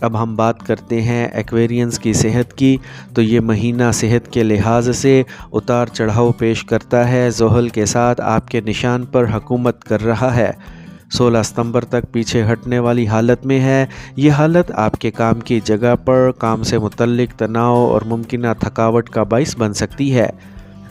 اب ہم بات کرتے ہیں ایکویرینس کی صحت کی، تو یہ مہینہ صحت کے لحاظ سے اتار چڑھاؤ پیش کرتا ہے۔ زحل کے ساتھ آپ کے نشان پر حکومت کر رہا ہے، 16 ستمبر تک پیچھے ہٹنے والی حالت میں ہے۔ یہ حالت آپ کے کام کی جگہ پر کام سے متعلق تناؤ اور ممکنہ تھکاوٹ کا باعث بن سکتی ہے۔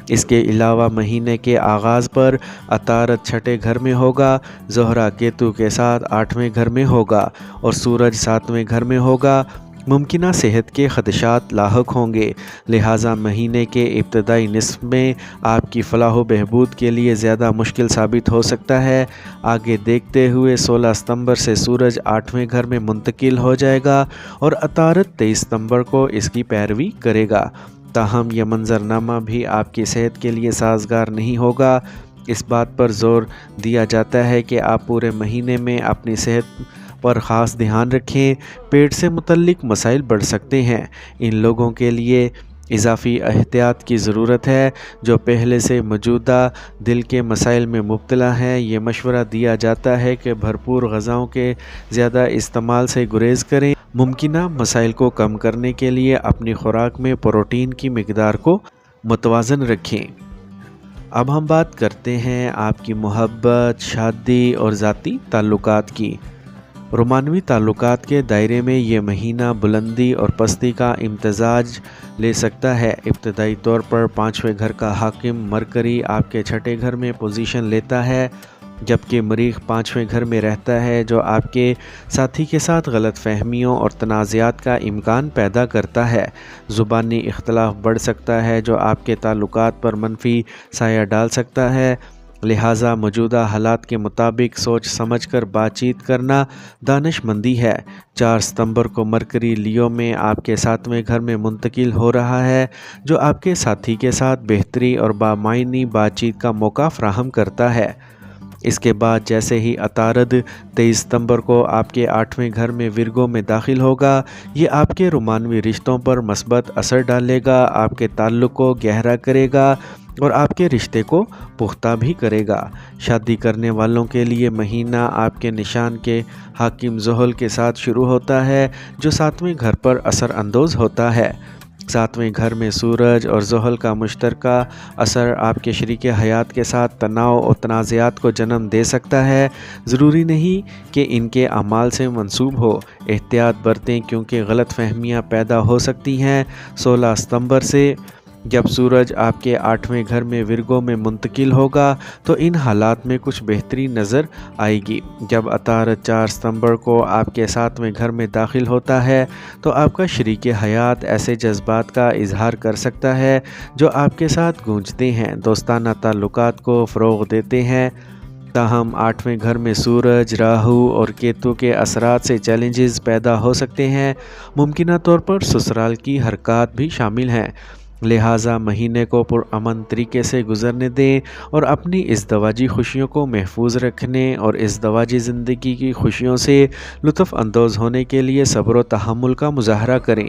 اس کے علاوہ مہینے کے آغاز پر عطارد چھٹے گھر میں ہوگا، زہرہ کیتو کے ساتھ 8ویں گھر میں ہوگا اور سورج 7ویں گھر میں ہوگا۔ ممکنہ صحت کے خدشات لاحق ہوں گے، لہٰذا مہینے کے ابتدائی نصف میں آپ کی فلاح و بہبود کے لیے زیادہ مشکل ثابت ہو سکتا ہے۔ آگے دیکھتے ہوئے 16 ستمبر سے سورج 8ویں گھر میں منتقل ہو جائے گا اور عطارد 23 ستمبر کو اس کی پیروی کرے گا۔ تاہم یہ منظرنامہ بھی آپ کی صحت کے لیے سازگار نہیں ہوگا۔ اس بات پر زور دیا جاتا ہے کہ آپ پورے مہینے میں اپنی صحت پر خاص دھیان رکھیں۔ پیٹ سے متعلق مسائل بڑھ سکتے ہیں، ان لوگوں کے لیے اضافی احتیاط کی ضرورت ہے جو پہلے سے موجودہ دل کے مسائل میں مبتلا ہیں۔ یہ مشورہ دیا جاتا ہے کہ بھرپور غذاؤں کے زیادہ استعمال سے گریز کریں۔ ممکنہ مسائل کو کم کرنے کے لیے اپنی خوراک میں پروٹین کی مقدار کو متوازن رکھیں۔ اب ہم بات کرتے ہیں آپ کی محبت، شادی اور ذاتی تعلقات کی۔ رومانوی تعلقات کے دائرے میں یہ مہینہ بلندی اور پستی کا امتزاج لے سکتا ہے۔ ابتدائی طور پر 5ویں گھر کا حاکم مرکری آپ کے چھٹے گھر میں پوزیشن لیتا ہے، جبکہ مریخ 5ویں گھر میں رہتا ہے، جو آپ کے ساتھی کے ساتھ غلط فہمیوں اور تنازعات کا امکان پیدا کرتا ہے۔ زبانی اختلاف بڑھ سکتا ہے جو آپ کے تعلقات پر منفی سایہ ڈال سکتا ہے، لہٰذا موجودہ حالات کے مطابق سوچ سمجھ کر بات چیت کرنا دانش مندی ہے۔ 4 ستمبر کو مرکری لیو میں آپ کے 7ویں گھر میں منتقل ہو رہا ہے، جو آپ کے ساتھی کے ساتھ بہتری اور بامعنی بات چیت کا موقع فراہم کرتا ہے۔ اس کے بعد جیسے ہی عطارد 23 ستمبر کو آپ کے 8ویں گھر میں ورگو میں داخل ہوگا، یہ آپ کے رومانوی رشتوں پر مثبت اثر ڈالے گا، آپ کے تعلق کو گہرا کرے گا اور آپ کے رشتے کو پختہ بھی کرے گا۔ شادی کرنے والوں کے لیے مہینہ آپ کے نشان کے حاکم زحل کے ساتھ شروع ہوتا ہے، جو 7ویں گھر پر اثر اندوز ہوتا ہے۔ 7ویں گھر میں سورج اور زحل کا مشترکہ اثر آپ کے شریک حیات کے ساتھ تناؤ اور تنازعات کو جنم دے سکتا ہے۔ ضروری نہیں کہ ان کے اعمال سے منسوب ہو، احتیاط برتیں کیونکہ غلط فہمیاں پیدا ہو سکتی ہیں۔ 16 ستمبر سے جب سورج آپ کے 8ویں گھر میں ورگو میں منتقل ہوگا تو ان حالات میں کچھ بہتری نظر آئے گی۔ جب عطارد 4 ستمبر کو آپ کے 7ویں گھر میں داخل ہوتا ہے تو آپ کا شریک حیات ایسے جذبات کا اظہار کر سکتا ہے جو آپ کے ساتھ گونجتے ہیں، دوستانہ تعلقات کو فروغ دیتے ہیں۔ تاہم 8ویں گھر میں سورج، راہو اور کیتو کے اثرات سے چیلنجز پیدا ہو سکتے ہیں، ممکنہ طور پر سسرال کی حرکات بھی شامل ہیں، لہٰذا مہینے کو پرامن طریقے سے گزرنے دیں اور اپنی ازدواجی خوشیوں کو محفوظ رکھنے اور ازدواجی زندگی کی خوشیوں سے لطف اندوز ہونے کے لیے صبر و تحمل کا مظاہرہ کریں۔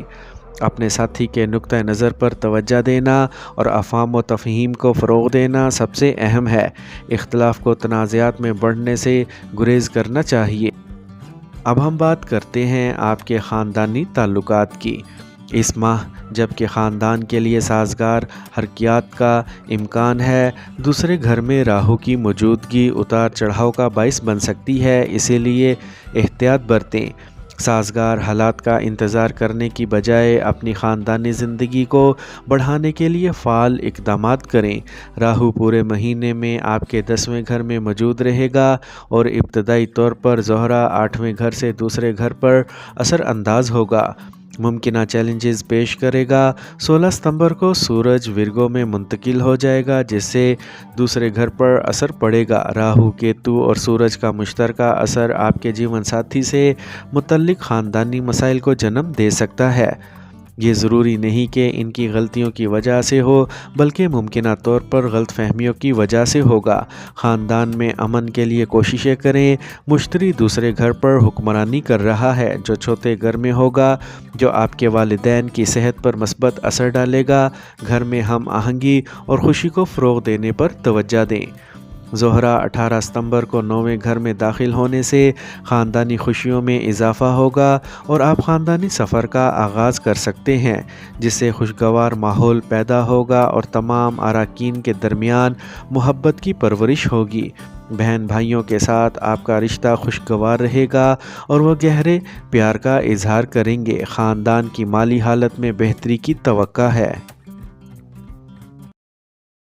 اپنے ساتھی کے نقطہ نظر پر توجہ دینا اور افہام و تفہیم کو فروغ دینا سب سے اہم ہے۔ اختلاف کو تنازعات میں بڑھنے سے گریز کرنا چاہیے۔ اب ہم بات کرتے ہیں آپ کے خاندانی تعلقات کی۔ اس ماہ جبکہ خاندان کے لیے سازگار حرکیات کا امکان ہے، دوسرے گھر میں راہو کی موجودگی اتار چڑھاؤ کا باعث بن سکتی ہے، اسی لیے احتیاط برتیں۔ سازگار حالات کا انتظار کرنے کی بجائے اپنی خاندانی زندگی کو بڑھانے کے لیے فعال اقدامات کریں۔ راہو پورے مہینے میں آپ کے 10ویں گھر میں موجود رہے گا اور ابتدائی طور پر زہرہ 8ویں گھر سے دوسرے گھر پر اثر انداز ہوگا، ممکنہ چیلنجز پیش کرے گا۔ 16 ستمبر کو سورج ورگو میں منتقل ہو جائے گا، جس سے دوسرے گھر پر اثر پڑے گا۔ راہو، کیتو اور سورج کا مشترکہ اثر آپ کے جیون ساتھی سے متعلق خاندانی مسائل کو جنم دے سکتا ہے۔ یہ ضروری نہیں کہ ان کی غلطیوں کی وجہ سے ہو، بلکہ ممکنہ طور پر غلط فہمیوں کی وجہ سے ہوگا۔ خاندان میں امن کے لیے کوششیں کریں۔ مشتری دوسرے گھر پر حکمرانی کر رہا ہے، جو چھوٹے گھر میں ہوگا، جو آپ کے والدین کی صحت پر مثبت اثر ڈالے گا۔ گھر میں ہم آہنگی اور خوشی کو فروغ دینے پر توجہ دیں۔ زہرہ 18 ستمبر کو 9ویں گھر میں داخل ہونے سے خاندانی خوشیوں میں اضافہ ہوگا اور آپ خاندانی سفر کا آغاز کر سکتے ہیں، جس سے خوشگوار ماحول پیدا ہوگا اور تمام اراکین کے درمیان محبت کی پرورش ہوگی۔ بہن بھائیوں کے ساتھ آپ کا رشتہ خوشگوار رہے گا اور وہ گہرے پیار کا اظہار کریں گے۔ خاندان کی مالی حالت میں بہتری کی توقع ہے۔